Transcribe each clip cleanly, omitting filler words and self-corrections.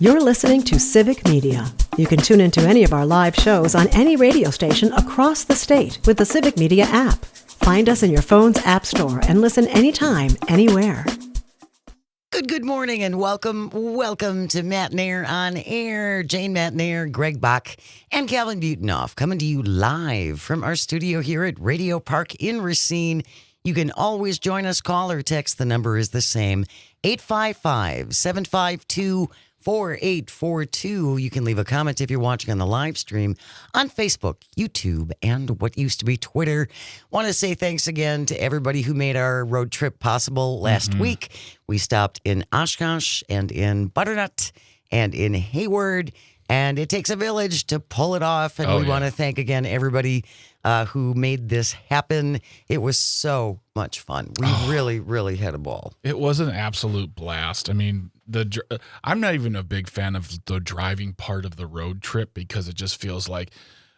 You're listening to Civic Media. You can tune into any of our live shows on any radio station across the state with the Civic Media app. Find us in your phone's app store and listen anytime, anywhere. Good morning and welcome to Matt Nair on Air. Jane Matt Nair, Greg Bach, and Calvin Butenoff coming to you live from our studio here at Radio Park in Racine. You can always join us, call or text. The number is the same, 855-752-4842. You can leave a comment if you're watching on the live stream on Facebook, YouTube, and what used to be Twitter. Want to say thanks again to everybody who made our road trip possible last week. We stopped in Oshkosh and in Butternut and in Hayward, and it takes a village to pull it off. And we want to thank again everybody who made this happen. It was so much fun. We really had a ball. It was an absolute blast. I mean, I'm not even a big fan of the driving part of the road trip because it just feels like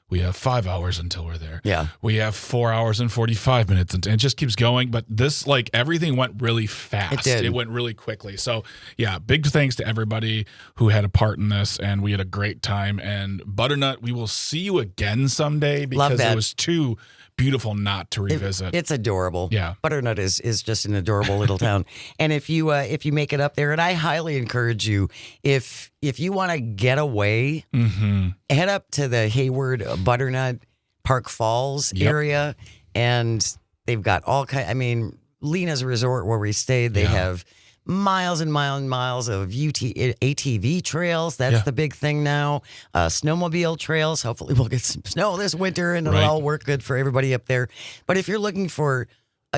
we have 5 hours until we're there. Yeah. We have 4 hours and 45 minutes, and it just keeps going. But this, everything went really fast. It did. It went really quickly. So, yeah, big thanks to everybody who had a part in this, and we had a great time. And Butternut, we will see you again someday because it was too beautiful not to revisit. It's adorable. Yeah. Butternut is just an adorable little town. And if you make it up there, and I highly encourage you, if you want to get away, head up to the Hayward Butternut Park Falls area, and they've got all kind. I mean, Lena's Resort where we stayed, they have miles and miles and miles of ATV trails. That's the big thing now. Snowmobile trails. Hopefully we'll get some snow this winter and it'll all work good for everybody up there. But if you're looking for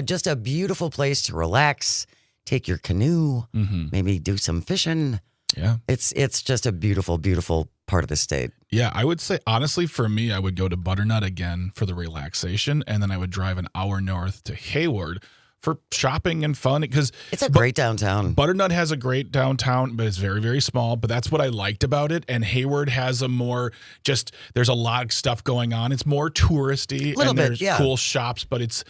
just a beautiful place to relax, take your canoe, maybe do some fishing. Yeah. It's just a beautiful, beautiful part of the state. Yeah, I would say, honestly, for me, I would go to Butternut again for the relaxation, and then I would drive an hour north to Hayward for shopping and fun, because it's a great downtown. Butternut has a great downtown, but it's very, very small. But that's what I liked about it. And Hayward has a more there's a lot of stuff going on. It's more touristy, there's cool shops, but it's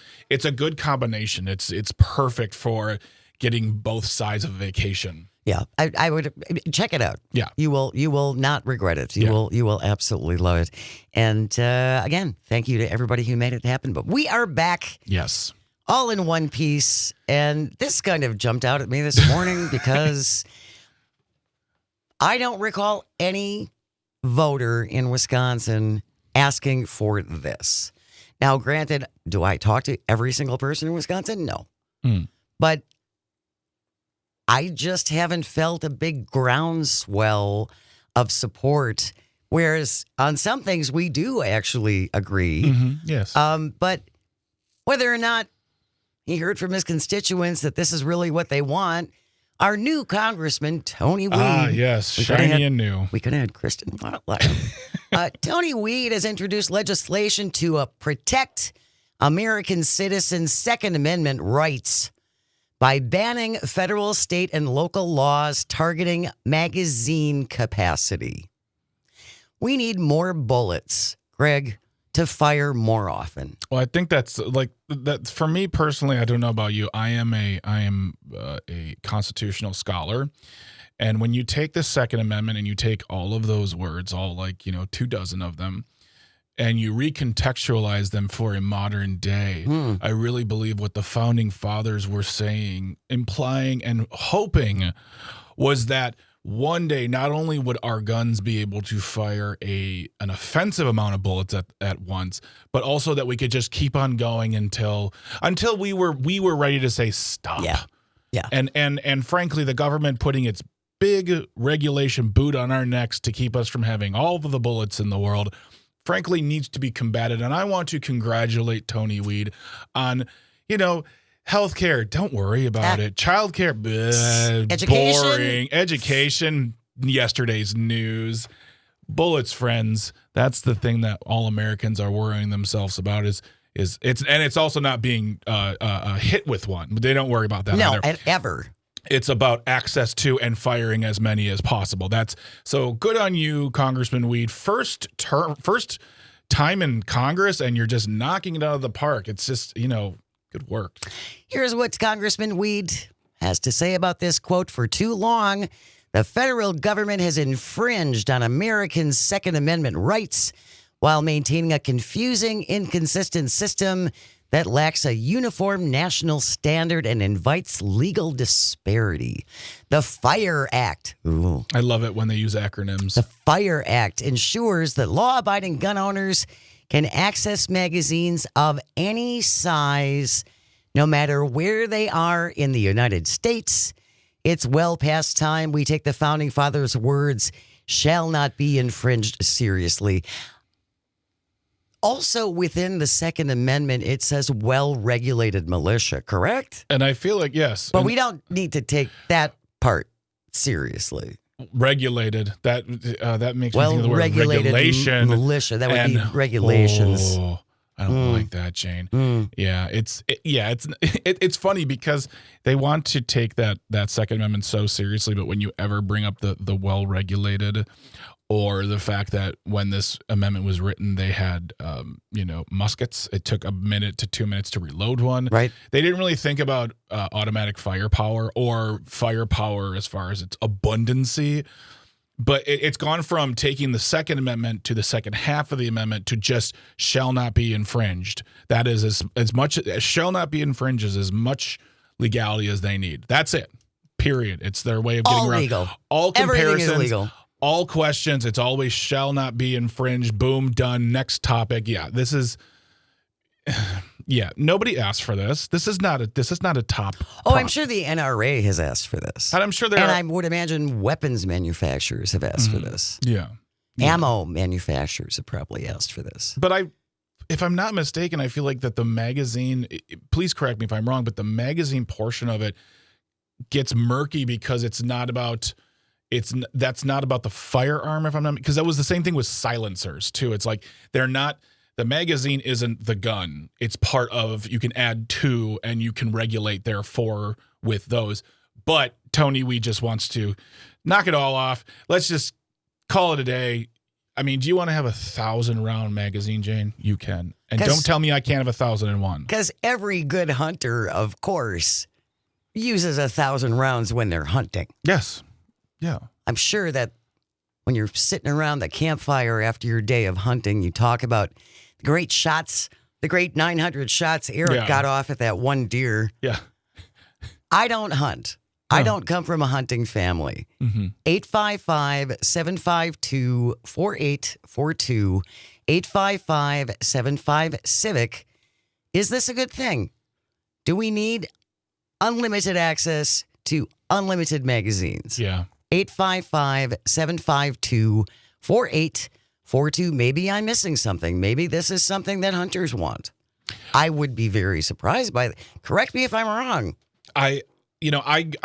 a good combination. It's perfect for getting both sides of a vacation. Yeah, I would check it out. Yeah, you will not regret it. You will absolutely love it. And again, thank you to everybody who made it happen. But we are back. Yes. All in one piece. And this kind of jumped out at me this morning because I don't recall any voter in Wisconsin asking for this. Now, granted, do I talk to every single person in Wisconsin? No. But I just haven't felt a big groundswell of support, whereas on some things we do actually agree. Yes. But whether or not he heard from his constituents that this is really what they want, our new Congressman, Tony Weed. Ah, yes, shiny and new. We could have had Kristen Butler. Tony Weed has introduced legislation to protect American citizens' Second Amendment rights by banning federal, state, and local laws targeting magazine capacity. We need more bullets, Greg, to fire more often. Well, I think that's that for me personally. I don't know about you. I am a constitutional scholar, and when you take the Second Amendment and you take all of those words, all 24 of them, and you recontextualize them for a modern day, I really believe what the founding fathers were saying, implying, and hoping was that one day, not only would our guns be able to fire an offensive amount of bullets at once, but also that we could just keep on going until we were ready to say stop. Yeah. And frankly, the government putting its big regulation boot on our necks to keep us from having all of the bullets in the world, frankly, needs to be combated. And I want to congratulate Tony Weed on, healthcare, don't worry about it. Childcare, education, boring. Education, yesterday's news. Bullets, friends. That's the thing that all Americans are worrying themselves about. It's also not being hit with one. But they don't worry about that. No, either. ever. It's about access to and firing as many as possible. That's so good on you, Congressman Weed. First time in Congress, and you're just knocking it out of the park. It's just good work. Here's what Congressman Weed has to say about this quote. For too long, The federal government has infringed on Americans' Second Amendment rights while maintaining a confusing, inconsistent system that lacks a uniform national standard and invites legal disparity. The FIRE Act. Ooh. I love it when they use acronyms. The FIRE Act ensures that law-abiding gun owners can access magazines of any size, no matter where they are in the United States. It's well past time we take the Founding Fathers' words, shall not be infringed, seriously. Also, within the Second Amendment, it says well-regulated militia, correct? And I feel like, yes. But we don't need to take that part seriously. Regulated. That makes me think of the word regulation. Militia. That would be regulations. Oh, I don't like that, Jane. Yeah, it's funny because they want to take that Second Amendment so seriously, but when you ever bring up the well-regulated, or the fact that when this amendment was written, they had, muskets. It took a minute to 2 minutes to reload one. Right. They didn't really think about automatic firepower or firepower as far as its abundancy. But it's gone from taking the Second Amendment to the second half of the amendment to just shall not be infringed. That is as much as shall not be infringed is as much legality as they need. That's it. Period. It's their way of getting all around legal. all comparisons. Everything is legal. All questions, it's always shall not be infringed. Boom, done. Next topic. Yeah, this is. Yeah, nobody asked for this. This is not a top. Oh, I'm sure the NRA has asked for this, and I'm sure I would imagine weapons manufacturers have asked for this. Yeah. Ammo manufacturers have probably asked for this. But if I'm not mistaken, I feel like that the magazine. Please correct me if I'm wrong, but the magazine portion of it gets murky because that's not about the firearm, if I'm not, because that was the same thing with silencers too. It's like the magazine isn't the gun. It's part of, you can add to and you can regulate therefore with those. But Tony Weed just wants to knock it all off. Let's just call it a day. I mean, do you want to have 1,000-round magazine, Jane? You can. And don't tell me I can't have 1,001. Because every good hunter, of course, uses 1,000 rounds when they're hunting. Yes. Yeah. I'm sure that when you're sitting around the campfire after your day of hunting, you talk about the great shots, the great 900 shots Eric got off at that one deer. Yeah. I don't hunt. I don't come from a hunting family. 855-752-4842. 855-75-CIVIC. Is this a good thing? Do we need unlimited access to unlimited magazines? Yeah. 855-752-4842. Maybe I'm missing something. Maybe this is something that hunters want. I would be very surprised by that. Correct me if I'm wrong. I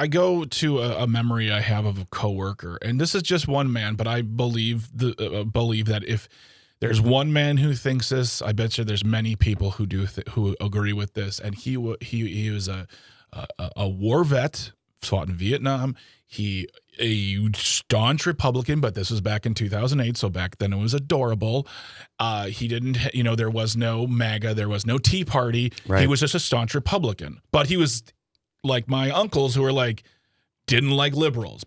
go to a memory I have of a coworker, and this is just one man, but I believe that if there's one man who thinks this, I bet you there's many people who who agree with this. And he was a war vet, fought in Vietnam. He a staunch Republican, but this was back in 2008, so back then it was adorable. He didn't, there was no MAGA, there was no Tea Party. Right. He was just a staunch Republican, but he was like my uncles who were didn't like liberals.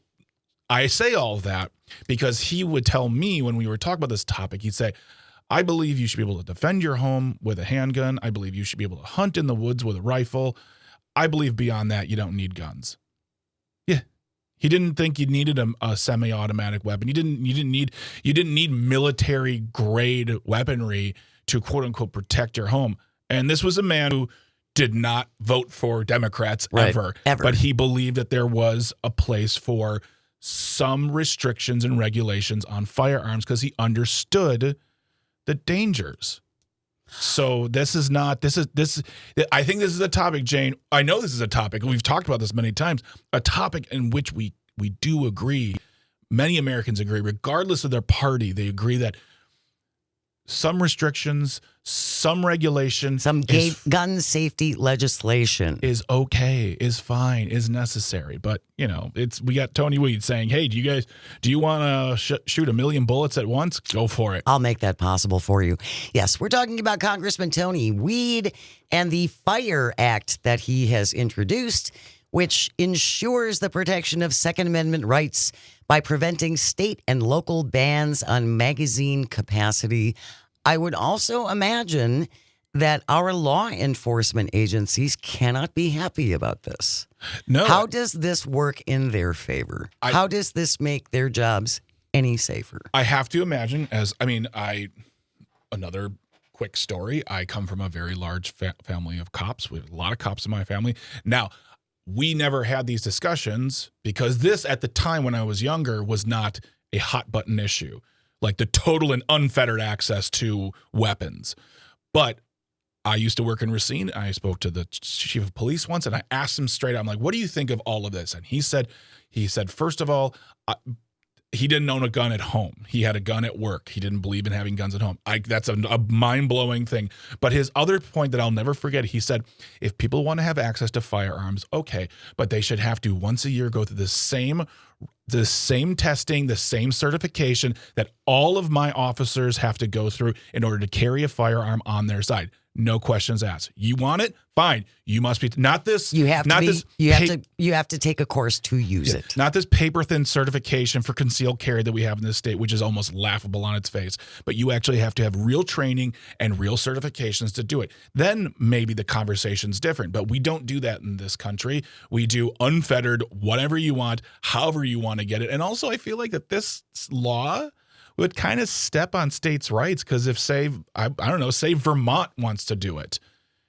I say all of that because he would tell me when we were talking about this topic, he'd say, I believe you should be able to defend your home with a handgun. I believe you should be able to hunt in the woods with a rifle. I believe beyond that, you don't need guns. Yeah. He didn't think you needed a semi-automatic weapon. You didn't need military grade weaponry to quote unquote protect your home. And this was a man who did not vote for Democrats ever. But he believed that there was a place for some restrictions and regulations on firearms because he understood the dangers. So I think this is a topic, Jane. I know this is a topic, and we've talked about this many times, a topic in which we do agree. Many Americans agree, regardless of their party, they agree that some restrictions, some regulation, some gun safety legislation is okay, is fine, is necessary. But we got Tony Weed saying, "Hey, do you want to shoot 1 million bullets at once? Go for it. I'll make that possible for you." Yes, we're talking about Congressman Tony Weed and the FIRE Act that he has introduced, which ensures the protection of Second Amendment rights by preventing state and local bans on magazine capacity. I would also imagine that our law enforcement agencies cannot be happy about this. No. How does this work in their favor? How does this make their jobs any safer? I have to imagine another quick story. I come from a very large family of cops. We have a lot of cops in my family. Now, we never had these discussions because this, at the time when I was younger, was not a hot button issue, like the total and unfettered access to weapons. But I used to work in Racine. I spoke to the chief of police once, and I asked him straight out, I'm like, what do you think of all of this? And he said, first of all, he didn't own a gun at home. He had a gun at work. He didn't believe in having guns at home. That's a mind-blowing thing. But his other point that I'll never forget, he said, if people want to have access to firearms, okay, but they should have to once a year go through the same testing, the same certification that all of my officers have to go through in order to carry a firearm on their side. No questions asked. You want it? Fine. You must be not this. You have to take a course to use it. Not this paper thin certification for concealed carry that we have in this state, which is almost laughable on its face. But you actually have to have real training and real certifications to do it. Then maybe the conversation's different. But we don't do that in this country. We do unfettered, whatever you want, however you want to get it. And also, I feel like that this law would kind of step on states' rights because if, say Vermont wants to do it,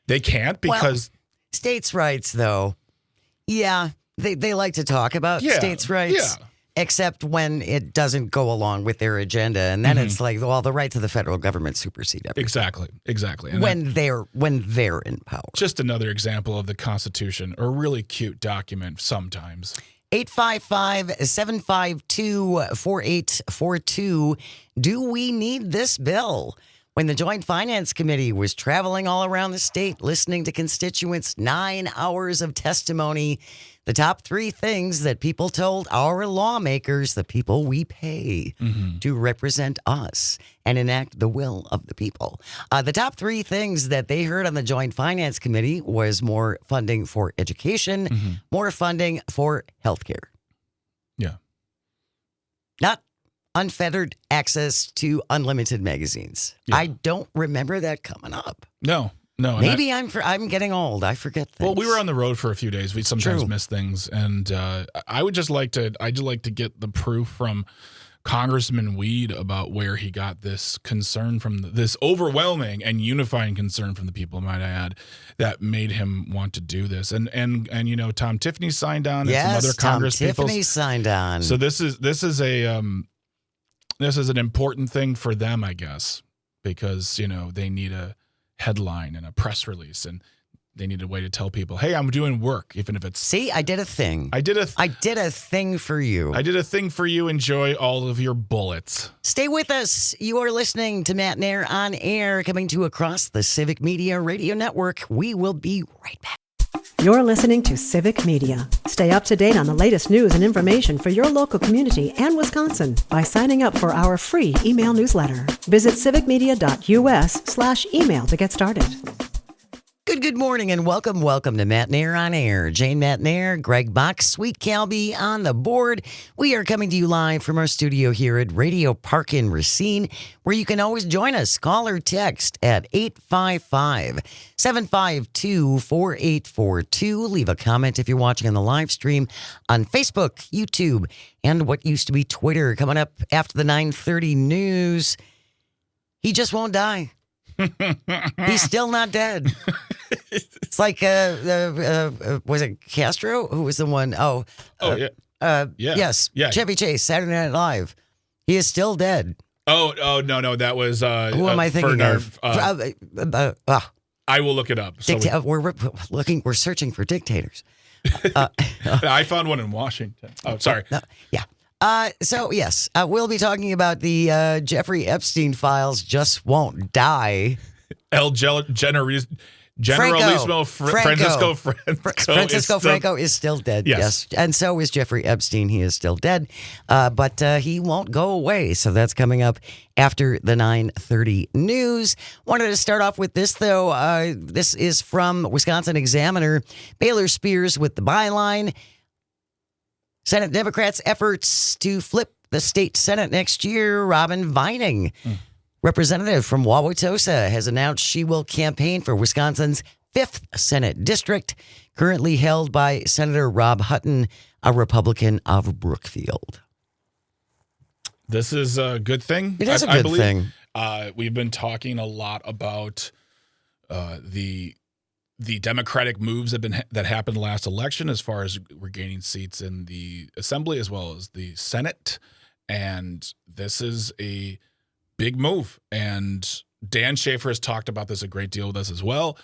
they can't because... Well, states' rights, though, yeah, they like to talk about states' rights, except when it doesn't go along with their agenda. And then it's like, well, the rights of the federal government supersede everything. Exactly. And when they're in power. Just another example of the Constitution, a really cute document sometimes. 855-752-4842. Do we need this bill? When the Joint Finance Committee was traveling all around the state, listening to constituents, 9 hours of testimony, the top 3 things that people told our lawmakers, the people we pay to represent us and enact the will of the people. The top 3 things that they heard on the Joint Finance Committee was more funding for education, more funding for healthcare. Yeah. Not unfettered access to unlimited magazines. Yeah. I don't remember that coming up. No. Maybe I'm getting old. I forget things. Well, we were on the road for a few days. We sometimes miss things, and I'd just like to get the proof from Congressman Weed about where he got this concern from, this overwhelming and unifying concern from the people, might I add, that made him want to do this. And you know, Tom Tiffany signed on. Yes, and some other Congress Tom Tiffany signed on. So this is an important thing for them, I guess, because you know they need a headline and a press release, and they need a way to tell people, hey, I'm doing work, even if it's... See, I did a thing. I did a thing for you. I did a thing for you. Enjoy all of your bullets. Stay with us. You are listening to Matt Nair on Air, coming to across the Civic Media Radio Network. We will be right back. You're listening to Civic Media. Stay up to date on the latest news and information for your local community and Wisconsin by signing up for our free email newsletter. Visit civicmedia.us/email to get started. Good morning and welcome to Matt Nair on Air. Jane Matt Nair, Greg Box, Sweet Calby on the board. We are coming to you live from our studio here at Radio Park in Racine, where you can always join us. Call or text at 855-752-4842. Leave a comment if you're watching on the live stream on Facebook, YouTube, and what used to be Twitter. Coming up after the 9:30 news, he just won't die. He's still not dead. It's like, was it Castro? Who was the one? Yes. Chevy Chase, Saturday Night Live. He is still dead. Oh, no. That was, who am I thinking of? I will look it up. We're searching for dictators. I found one in Washington. Oh, sorry. Yeah. So, yes, we'll be talking about the Jeffrey Epstein files just won't die. Generalissimo Francisco Franco is still dead. Yes. And so is Jeffrey Epstein. He is still dead. But he won't go away. So that's coming up after the 9:30 news. Wanted to start off with this, though. This is from Wisconsin Examiner. Baylor Spears with the byline. Senate Democrats' efforts to flip the state Senate next year. Robin Vining, representative from Wauwatosa, has announced she will campaign for Wisconsin's 5th Senate district, currently held by Senator Rob Hutton, a Republican of Brookfield. This is a good thing. It is a good thing. We've been talking a lot about the Democratic moves that happened last election as far as regaining seats in the Assembly as well as the Senate. And this is a big move. And Dan Schaefer has talked about this a great deal with us as well.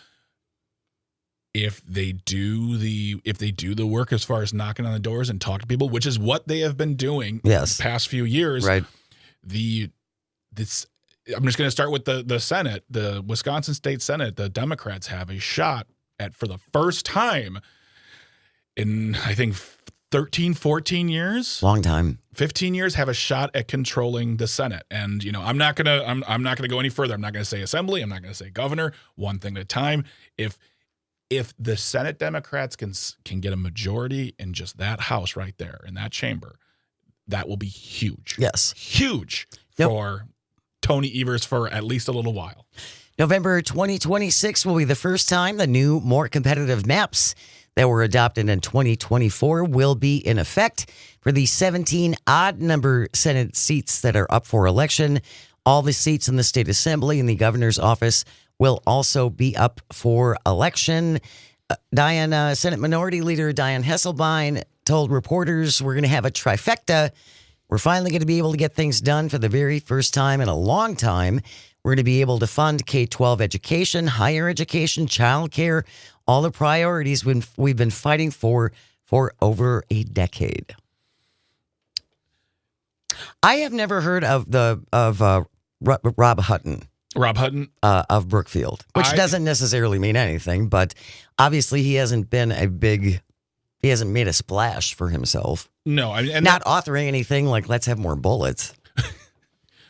If they do the work as far as knocking on the doors and talk to people, which is what they have been doing the past few years, right? I'm just going to start with the Senate, the Wisconsin State Senate. The Democrats have a shot at, for the first time in, I think, 13, 14 years, long time, 15 years, have a shot at controlling the Senate. And I'm not gonna go any further. I'm not gonna say Assembly. I'm not gonna say governor. One thing at a time. If the Senate Democrats can get a majority in just that house right there in that chamber, that will be huge. Yes, huge for Tony Evers for at least a little while. November 2026 will be the first time the new, more competitive maps that were adopted in 2024 will be in effect for the 17 odd number Senate seats that are up for election. All the seats in the state assembly and the governor's office will also be up for election. Senate Minority Leader Diane Hesselbein told reporters, we're going to have a trifecta. We're finally going to be able to get things done for the very first time in a long time. We're going to be able to fund K-12 education, higher education, childcare, all the priorities we've been fighting for over a decade. I have never heard of Rob Hutton. Rob Hutton of Brookfield, which doesn't necessarily mean anything, but obviously he hasn't made a splash for himself. No, I mean, and not authoring anything like let's have more bullets.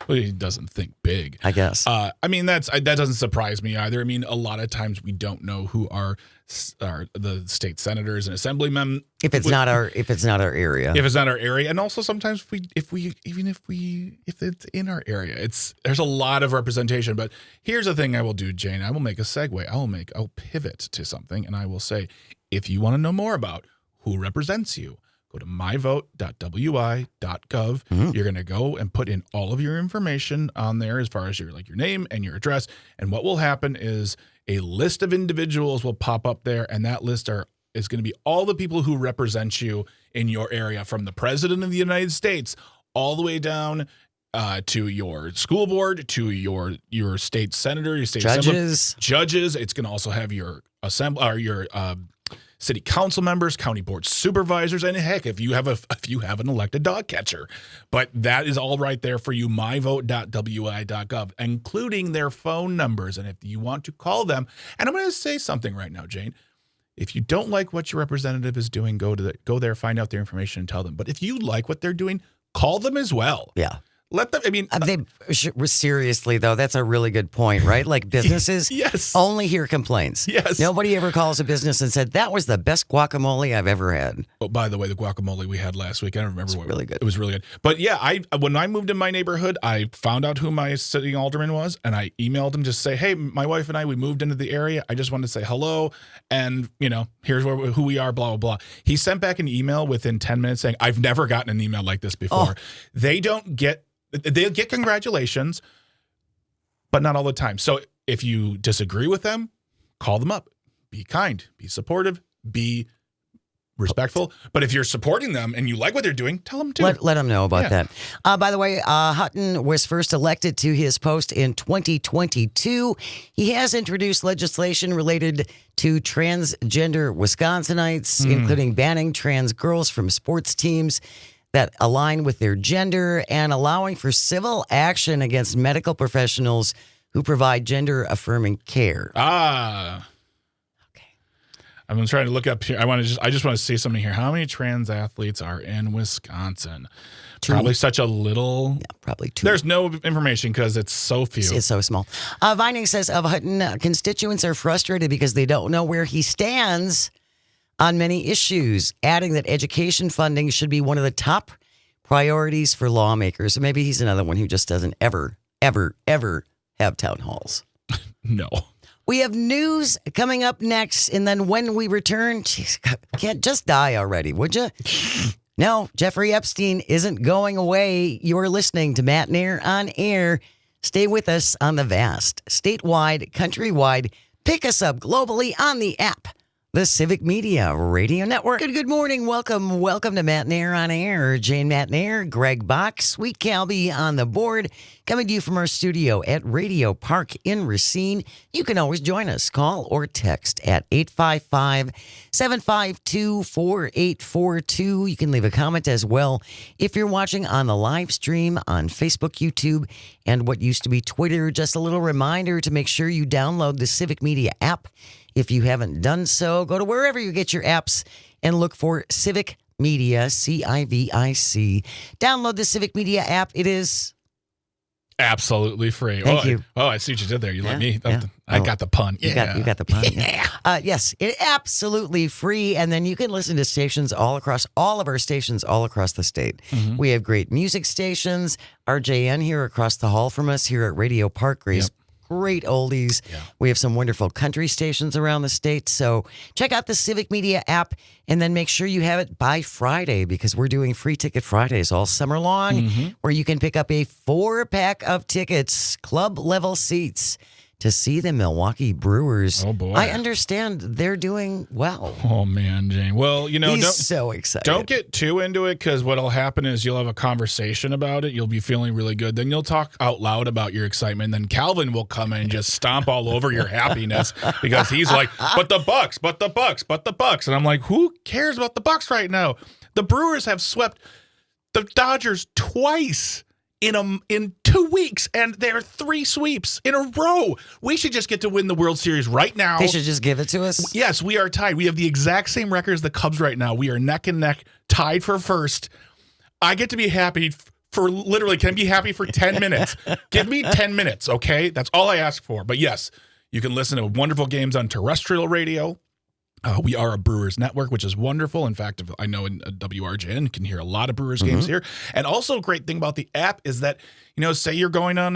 Well, he doesn't think big, I guess. I mean, that doesn't surprise me either. I mean, a lot of times we don't know who are the state senators and assemblymen. If it's not our area. If it's not our area, and also sometimes if it's in our area, there's a lot of representation. But here's the thing I will do, Jane. I will make a segue. I'll pivot to something, and I will say, if you want to know more about who represents you, go to myvote.wi.gov. Mm-hmm. You're going to go and put in all of your information on there as far as your name and your address. And what will happen is a list of individuals will pop up there, and that list is going to be all the people who represent you in your area, from the President of the United States all the way down to your school board, to your state senator, your state judges. It's going to also have your assembly or your city council members, county board supervisors, and heck, if you have an elected dog catcher. But that is all right there for you, myvote.wi.gov, including their phone numbers. And if you want to call them, and I'm going to say something right now, Jane, if you don't like what your representative is doing, go there, find out their information, and tell them. But if you like what they're doing, call them as well. Yeah. Let them, I mean, seriously though, that's a really good point, right? Like businesses yes. only hear complaints. Yes. Nobody ever calls a business and said, that was the best guacamole I've ever had. Oh, by the way, the guacamole we had last week, I don't remember really good. It was really good. But yeah, when I moved in my neighborhood, I found out who my city alderman was, and I emailed him just say, hey, my wife and I, we moved into the area. I just wanted to say hello, and here's who we are, blah, blah, blah. He sent back an email within 10 minutes saying, I've never gotten an email like this before. Oh. They'll get congratulations, but not all the time. So if you disagree with them, call them up. Be kind, be supportive, be respectful. But if you're supporting them and you like what they're doing, tell them too. Let them know about that. By the way, Hutton was first elected to his post in 2022. He has introduced legislation related to transgender Wisconsinites, including banning trans girls from sports teams that align with their gender and allowing for civil action against medical professionals who provide gender-affirming care. Okay. I'm trying to look up here. I just want to see something here. How many trans athletes are in Wisconsin? 2. Probably such a little. Yeah, probably 2. There's no information because it's so few. It's so small. Vining says of Hutton, constituents are frustrated because they don't know where he stands on many issues, adding that education funding should be one of the top priorities for lawmakers. So maybe he's another one who just doesn't ever have town halls. No. We have news coming up next, and then when we return, geez, can't just die already, would you? No, Jeffrey Epstein isn't going away. You're listening to Matt Nair on Air. Stay with us on the vast, statewide, countrywide, pick us up globally on the app, the Civic Media Radio Network. Good morning. Welcome to Matt Nair on Air. Jane Matt Nair, Greg Bach, Sweet Calby on the board. Coming to you from our studio at Radio Park in Racine. You can always join us. Call or text at 855-752-4842. You can leave a comment as well if you're watching on the live stream on Facebook, YouTube, and what used to be Twitter. Just a little reminder to make sure you download the Civic Media app. If you haven't done so, go to wherever you get your apps and look for Civic Media, CIVIC. Download the Civic Media app. It is absolutely free. Thank you. I see what you did there. You let me. Yeah. I got the pun. You got the pun. Yes, it's absolutely free. And then you can listen to stations all of our stations all across the state. Mm-hmm. We have great music stations. RJN here across the hall from us here at Radio Park. Great oldies. Yeah. We have some wonderful country stations around the state. So check out the Civic Media app and then make sure you have it by Friday because we're doing free ticket Fridays all summer long where you can pick up a 4-pack of tickets, club level seats to see the Milwaukee Brewers. Oh, boy. I understand they're doing well. Oh, man, Jane. Well, He's so excited. Don't get too into it because what'll happen is you'll have a conversation about it. You'll be feeling really good. Then you'll talk out loud about your excitement. Then Calvin will come in and just stomp all over your happiness because he's like, but the Bucks. And I'm like, who cares about the Bucks right now? The Brewers have swept the Dodgers twice in 2 weeks, and there are 3 sweeps in a row. We should just get to win the World Series right now. They should just give it to us. Yes, we are tied. We have the exact same record as the Cubs right now. We are neck and neck, tied for first. I get to be happy for literally, can I be happy for 10 minutes? Give me 10 minutes, okay? That's all I ask for. But yes, you can listen to wonderful games on terrestrial radio. We are a Brewers network, which is wonderful. In fact, I know in WRJN you can hear a lot of Brewers games here. And also a great thing about the app is that, say you're going on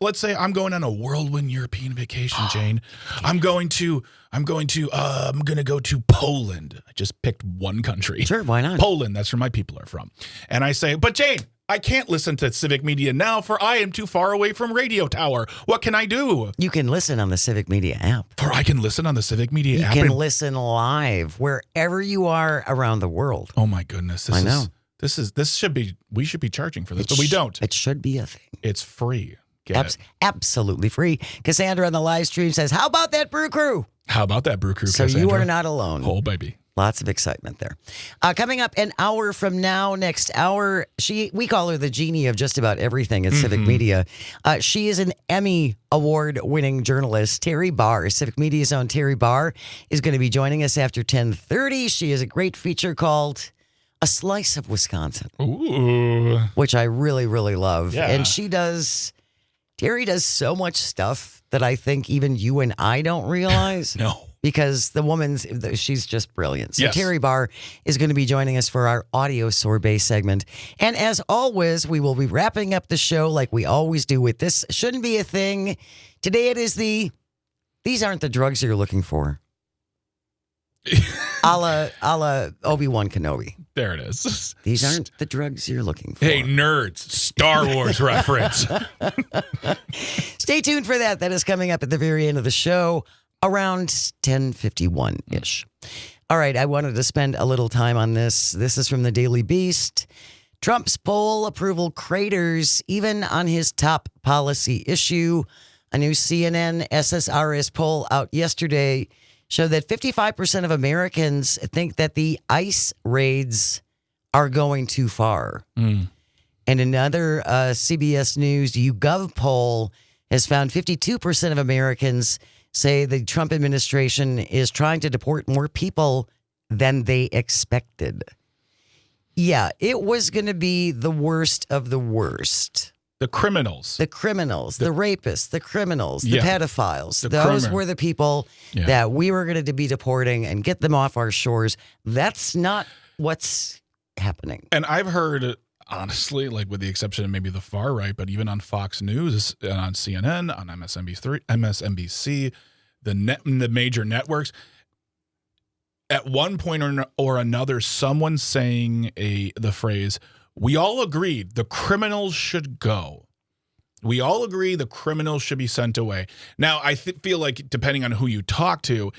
let's say I'm going on a whirlwind European vacation, Jane. I'm going to go to Poland. I just picked one country. Sure, why not? Poland, that's where my people are from. And I say, but Jane, I can't listen to Civic Media now, for I am too far away from Radio Tower. What can I do? You can listen on the Civic Media app. For I can listen on the Civic Media app. You can listen live wherever you are around the world. Oh my goodness! We should be charging for this, but we don't. It should be a thing. It's free. Get it? Absolutely free. Cassandra on the live stream says, "How about that Brew Crew?" How about that Brew Crew? So Cassandra? you are not alone. Oh baby. Lots of excitement there. Coming up an hour from now, next hour, we call her the genie of just about everything at Civic Media. She is an Emmy Award-winning journalist. Terry Barr, Civic Media's own Terry Barr, is going to be joining us after 10:30. She has a great feature called A Slice of Wisconsin, Ooh. which I really, really love. Yeah. And Terry does so much stuff that I think even you and I don't realize. No. Because she's just brilliant. So Yes. Terry Barr is going to be joining us for our audio sorbet segment. And as always, we will be wrapping up the show like we always do with This Shouldn't Be a Thing. Today it is these aren't the drugs you're looking for. a la Obi-Wan Kenobi. There it is. These aren't the drugs you're looking for. Hey, nerds. Star Wars reference. Stay tuned for that. That is coming up at the very end of the show. Around 10:51-ish. All right, I wanted to spend a little time on this. This is from the Daily Beast. Trump's poll approval craters even on his top policy issue. A new CNN SSRS poll out yesterday showed that 55% of Americans think that the ICE raids are going too far. And another CBS News YouGov poll has found 52% of Americans say the Trump administration is trying to deport more people than they expected. Yeah, it was going to be the worst of the worst The criminals. The criminals, the rapists, the criminals, the Yeah. pedophiles. The Those were the people Yeah. that we were going to be deporting and get them off our shores. That's not what's happening. And I've heard, honestly, like with the exception of maybe the far right, but even on Fox News and on CNN, on MSNBC, the major networks, at one point or another, someone saying the phrase, "We all agreed the criminals should go. We all agree the criminals should be sent away." Now, I feel like depending on who you talk to,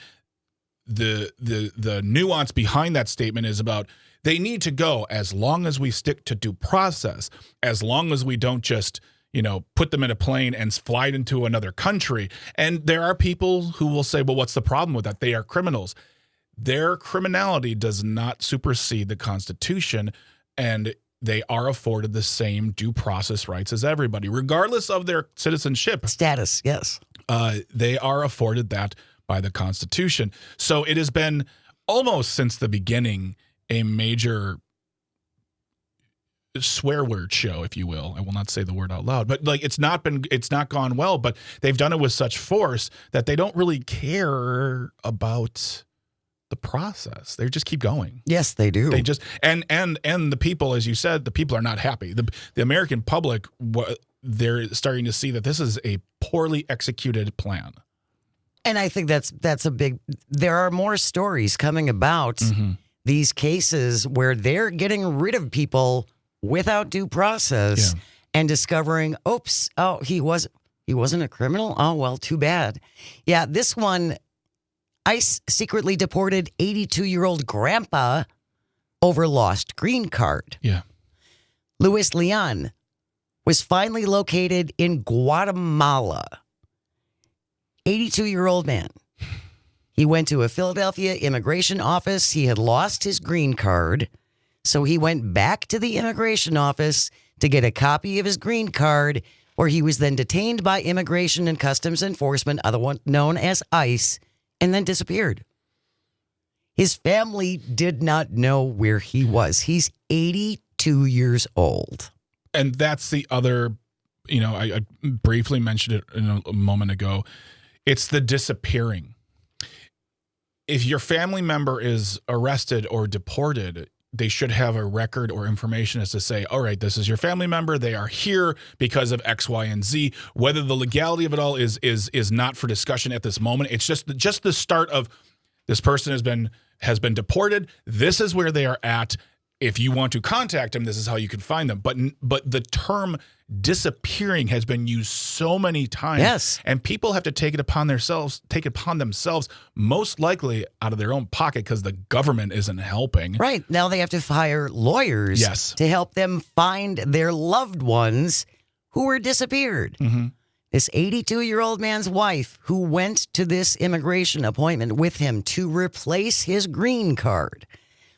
the nuance behind that statement is about they need to go as long as we stick to due process, as long as we don't just, put them in a plane and fly into another country. And there are people who will say, well, what's the problem with that? They are criminals. Their criminality does not supersede the Constitution, and they are afforded the same due process rights as everybody, regardless of their citizenship. Status, yes. They are afforded that by the Constitution. So it has been almost since the beginning a major swear word show, if you will. I will not say the word out loud, but like it's not gone well, but they've done it with such force that they don't really care about the process. They just keep going. Yes, they do. They just and the people, as you said, the people are not happy. The American public, they're starting to see that this is a poorly executed plan. And I think that's a big. There are more stories coming about these cases where they're getting rid of people without due process and discovering, oops, oh, he wasn't a criminal. Oh, well, too bad. Yeah, this one, ICE secretly deported 82-year-old grandpa over lost green card. Yeah. Luis Leon was finally located in Guatemala. 82-year-old man. He went to a Philadelphia immigration office. He had lost his green card, so he went back to the immigration office to get a copy of his green card, where he was then detained by Immigration and Customs Enforcement, otherwise known as ICE, and then disappeared. His family did not know where he was. He's 82 years old. And that's the other, I briefly mentioned it a moment ago. It's the disappearing. If your family member is arrested or deported, they should have a record or information as to say, all right, this is your family member. They are here because of X, Y, and Z. Whether the legality of it all is not for discussion at this moment. It's just the start of this person has been deported. This is where they are at. If you want to contact them, this is how you can find them. But the term disappearing has been used so many times. Yes. And people have to take it upon themselves, most likely out of their own pocket because the government isn't helping. Right. Now they have to hire lawyers to help them find their loved ones who were disappeared. Mm-hmm. This 82-year-old man's wife who went to this immigration appointment with him to replace his green card,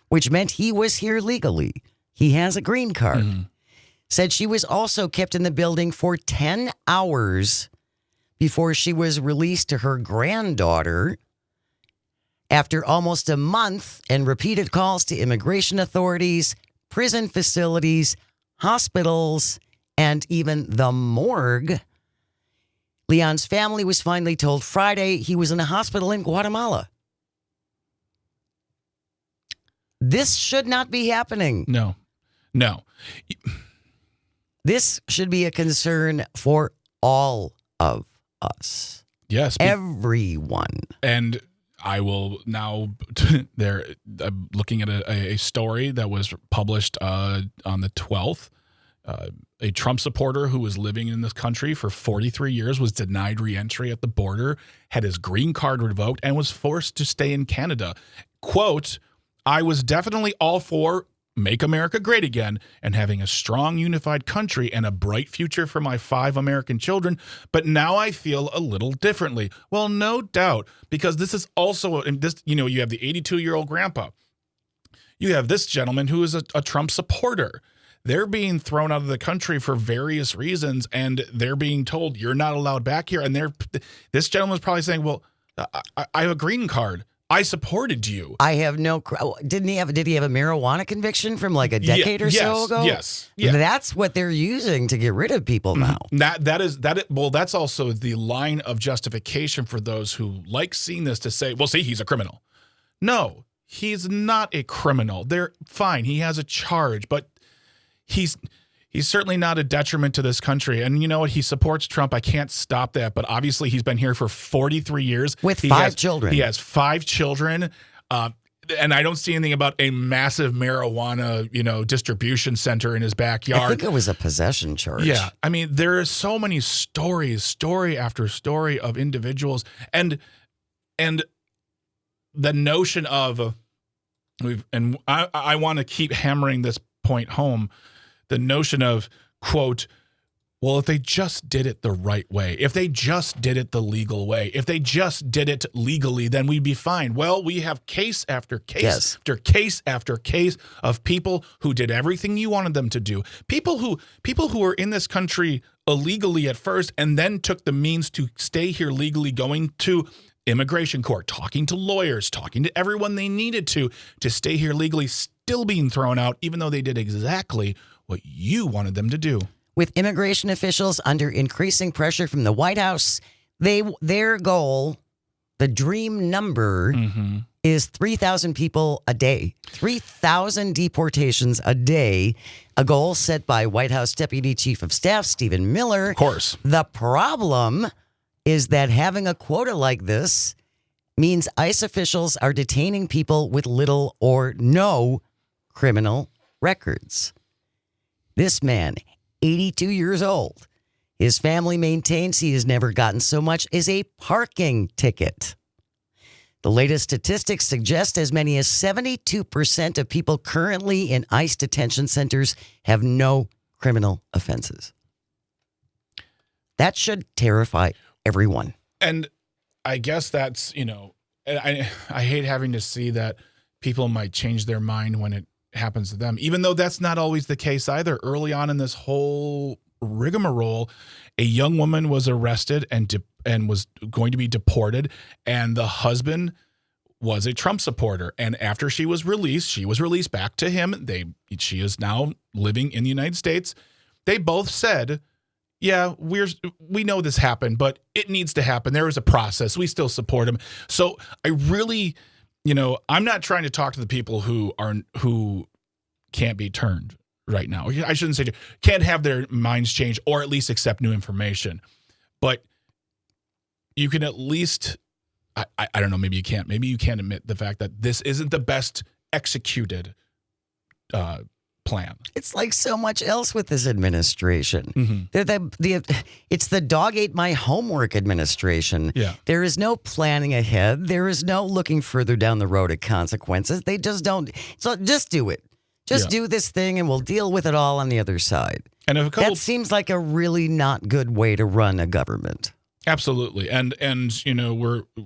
which meant he was here legally. He has a green card. Said she was also kept in the building for 10 hours before she was released to her granddaughter. After almost a month and repeated calls to immigration authorities, prison facilities, hospitals, and even the morgue, Leon's family was finally told Friday he was in a hospital in Guatemala. This should not be happening. No. This should be a concern for all of us. Yes. Everyone. And I will now, I'm looking at a story that was published on the 12th. A Trump supporter who was living in this country for 43 years was denied re-entry at the border, had his green card revoked, and was forced to stay in Canada. Quote, "I was definitely all for make America great again and having a strong, unified country and a bright future for my 5 American children. But now I feel a little differently." Well, no doubt, because this is also, you have the 82-year-old grandpa. You have this gentleman who is a Trump supporter. They're being thrown out of the country for various reasons, and they're being told you're not allowed back here. And this gentleman was probably saying, well, I have a green card. I supported you. I have no. Did he have a marijuana conviction from like a decade or so ago? Yes. Yeah. That's what they're using to get rid of people now. That's also the line of justification for those who like seeing this to say, well, see, he's a criminal. No, he's not a criminal. They're fine. He has a charge, but he's certainly not a detriment to this country. And you know what? He supports Trump. I can't stop that. But obviously, he's been here for 43 years. With 5 children. He has 5 children. And I don't see anything about a massive marijuana, distribution center in his backyard. I think it was a possession charge. Yeah. I mean, there are so many stories, story after story of individuals. And the notion of, I want to keep hammering this point home, the notion of, quote, well, if they just did it the right way, if they just did it the legal way, if they just did it legally, then we'd be fine. Well, we have case after case after case after case of people who did everything you wanted them to do. People who were in this country illegally at first and then took the means to stay here legally, going to immigration court, talking to lawyers, talking to everyone they needed to stay here legally, still being thrown out, even though they did exactly what you wanted them to do. With immigration officials under increasing pressure from the White House, their goal, the dream number, is 3,000 people a day. 3,000 deportations a day, a goal set by White House Deputy Chief of Staff Stephen Miller. Of course. The problem is that having a quota like this means ICE officials are detaining people with little or no criminal records. This man, 82 years old, his family maintains he has never gotten so much as a parking ticket. The latest statistics suggest as many as 72% of people currently in ICE detention centers have no criminal offenses. That should terrify everyone. And I guess that's, I hate having to see that people might change their mind when it happens to them, even though that's not always the case either. Early on in this whole rigmarole, a young woman was arrested and was going to be deported, and the husband was a Trump supporter. And after she was released back to him. She is now living in the United States. They both said, yeah, we know this happened, but it needs to happen. There is a process. We still support him. So I really, I'm not trying to talk to the people who can't be turned right now. I shouldn't say can't have their minds changed or at least accept new information. But you can at least, I don't know, maybe you can't. Maybe you can't admit the fact that this isn't the best executed plan. It's like so much else with this administration. It's the dog ate my homework administration. Yeah. There is no planning ahead. There is no looking further down the road at consequences. They just don't. So just do it. Just do this thing and we'll deal with it all on the other side. And that seems like a really not good way to run a government. Absolutely. And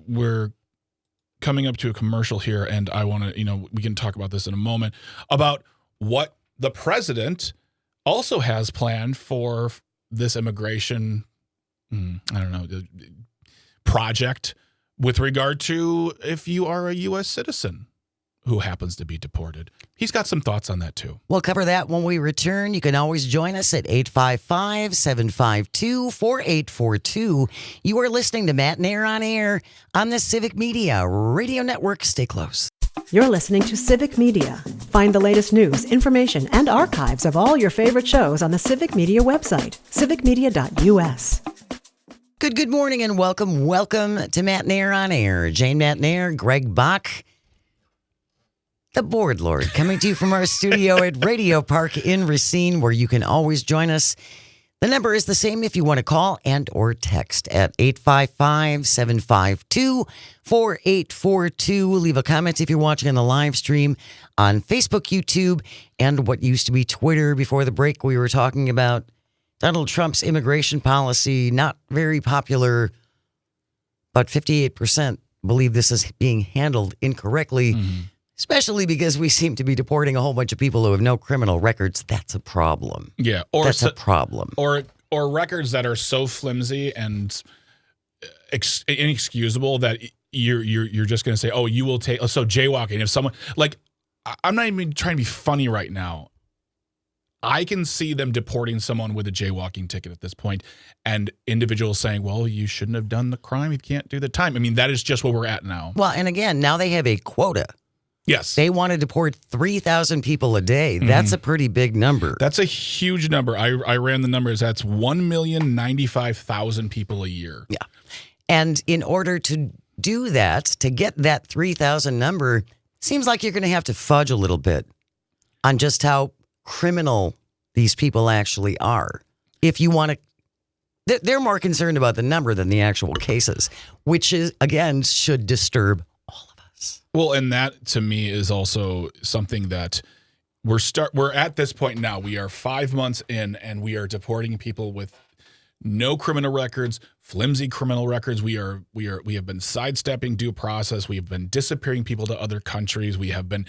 we're coming up to a commercial here, and I want to, we can talk about this in a moment, about what the president also has planned for this immigration, project with regard to if you are a U.S. citizen who happens to be deported. He's got some thoughts on that, too. We'll cover that when we return. You can always join us at 855-752-4842. You are listening to Matt Nair on Air on the Civic Media Radio Network. Stay close. You're listening to Civic Media. Find the latest news, information, and archives of all your favorite shows on the Civic Media website, civicmedia.us. Good morning and welcome to Matt Nair on Air. Jane Matt Nair, Greg Bach, the Board Lord, coming to you from our studio at Radio Park in Racine, where you can always join us. The number is the same if you want to call and or text at 855-752-4842. Leave a comment if you're watching on the live stream on Facebook, YouTube, and what used to be Twitter. Before the break, we were talking about Donald Trump's immigration policy, not very popular, but 58% believe this is being handled incorrectly. Especially because we seem to be deporting a whole bunch of people who have no criminal records. That's a problem. Yeah, that's a problem. Or records that are so flimsy and inexcusable that you're just going to say, oh, you will take, so jaywalking. If someone, like, I'm not even trying to be funny right now. I can see them deporting someone with a jaywalking ticket at this point, and individuals saying, well, you shouldn't have done the crime. You can't do the time. I mean, that is just where we're at now. Well, and again, now they have a quota. Yes. They want to deport 3,000 people a day. That's a pretty big number. That's a huge number. I ran the numbers. That's 1,095,000 people a year. Yeah. And in order to do that, to get that 3,000 number, seems like you're going to have to fudge a little bit on just how criminal these people actually are. If you want to, they're more concerned about the number than the actual cases, which is, again, should disturb all of us. Well, and that to me is also something that we're at this point now. We are 5 months in, and we are deporting people with no criminal records, flimsy criminal records. We have been sidestepping due process. We have been disappearing people to other countries. We have been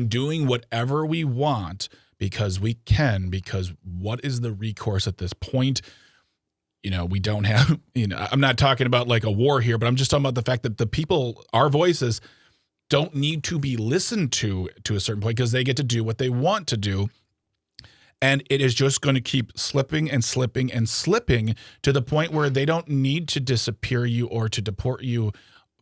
doing whatever we want because we can, because what is the recourse at this point? You know, we don't have, I'm not talking about like a war here, but I'm just talking about the fact that the people, our voices don't need to be listened to a certain point because they get to do what they want to do. And it is just going to keep slipping and slipping and slipping to the point where they don't need to disappear you or to deport you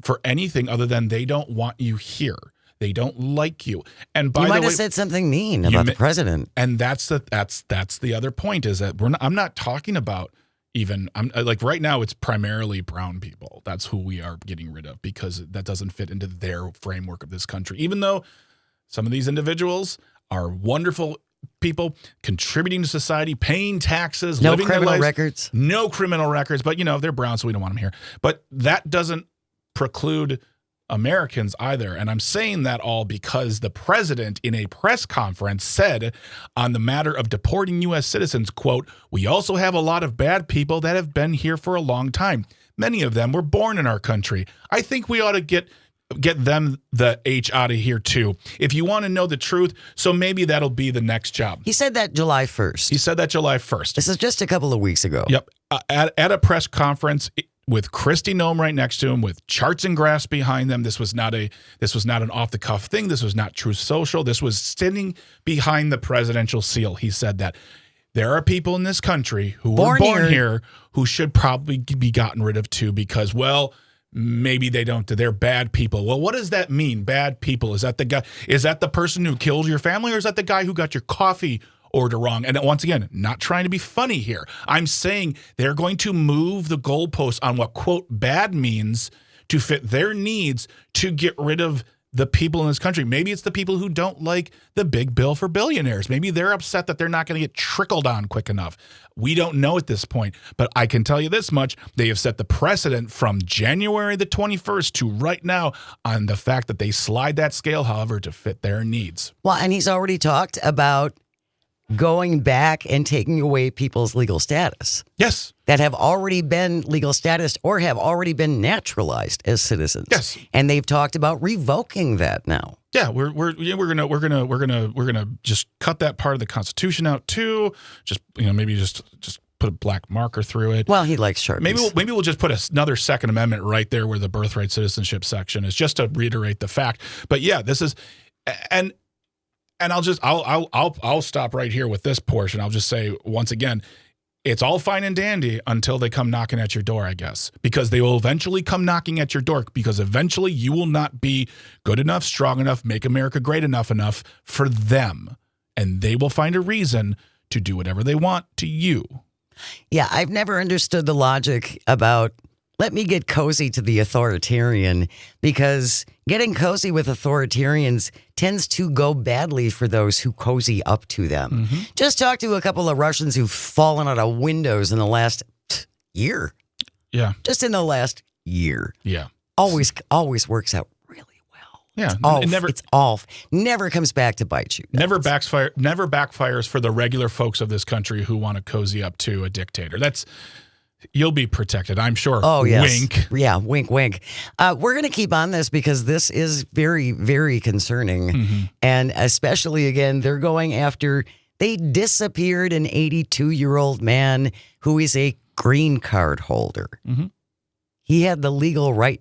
for anything other than they don't want you here. They don't like you. And by you the way, might have said something mean about the president. And that's the other point is that I'm not talking about even, I'm like right now it's primarily brown people. That's who we are getting rid of because that doesn't fit into their framework of this country. Even though some of these individuals are wonderful people contributing to society, paying taxes, no living criminal their lives, records. no criminal records, but they're brown, so we don't want them here. But that doesn't preclude Americans either. And I'm saying that all because the president in a press conference said on the matter of deporting U.S. citizens, quote, we also have a lot of bad people that have been here for a long time. Many of them were born in our country. I think we ought to get them the H out of here too. If you want to know the truth, so maybe that'll be the next job. He said that July 1st. He said that July 1st. This is just a couple of weeks ago. Yep. At a press conference with Kristi Noem right next to him, with charts and graphs behind them. This was not an off the cuff thing. This was not Truth Social. This was sitting behind the presidential seal. He said that there are people in this country who were born here who should probably be gotten rid of too because, well, maybe they don't. They're bad people. Well, what does that mean? Bad people. Is that the guy? Is that the person who killed your family, or is that the guy who got your coffee order wrong? And once again, not trying to be funny here. I'm saying they're going to move the goalposts on what, quote, bad means to fit their needs to get rid of the people in this country. Maybe it's the people who don't like the big bill for billionaires. Maybe they're upset that they're not going to get trickled on quick enough. We don't know at this point, but I can tell you this much. They have set the precedent from January the 21st to right now on the fact that they slide that scale, however, to fit their needs. Well, and he's already talked about going back and taking away people's legal status. Yes. That have already been legal status or have already been naturalized as citizens. Yes. And they've talked about revoking that now. Yeah, we're gonna just cut that part of the Constitution out too. Just maybe just put a black marker through it. Well, he likes Sharpies. Maybe we'll just put another Second Amendment right there where the birthright citizenship section is, just to reiterate the fact. But yeah, this is and I'll stop right here with this portion. I'll just say once again, it's all fine and dandy until they come knocking at your door, I guess, because they will eventually come knocking at your door, because eventually you will not be good enough, strong enough, make America great enough for them. And they will find a reason to do whatever they want to you. Yeah, I've never understood the logic about let me get cozy to the authoritarian, because getting cozy with authoritarians tends to go badly for those who cozy up to them. Mm-hmm. Just talk to a couple of Russians who've fallen out of windows in the last year. Yeah. Just in the last year. Yeah. Always works out really well. Yeah. Never comes back to bite you. Never backfires for the regular folks of this country who want to cozy up to a dictator. You'll be protected, I'm sure. Oh, yes. Wink. Yeah, wink, wink. We're going to keep on this because this is very, very concerning. Mm-hmm. And especially, again, they're going after, they disappeared an 82-year-old man who is a green card holder. Mm-hmm. He had the legal right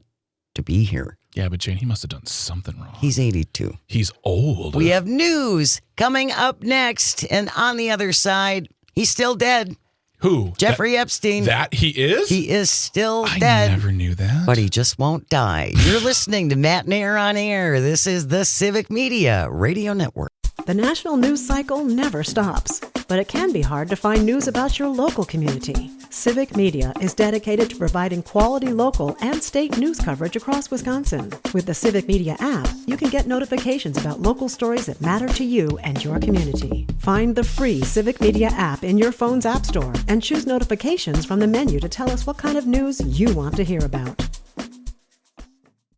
to be here. Yeah, but Jane, he must have done something wrong. He's 82. He's old. We have news coming up next. And on the other side, he's still dead. Who? Jeffrey Epstein. That he is? He is still I dead. never knew that. But he just won't die. You're listening to Matt and Air on Air. This is the Civic Media Radio Network. The national news cycle never stops, but it can be hard to find news about your local community. Civic Media is dedicated to providing quality local and state news coverage across Wisconsin. With the Civic Media app, you can get notifications about local stories that matter to you and your community. Find the free Civic Media app in your phone's app store and choose notifications from the menu to tell us what kind of news you want to hear about.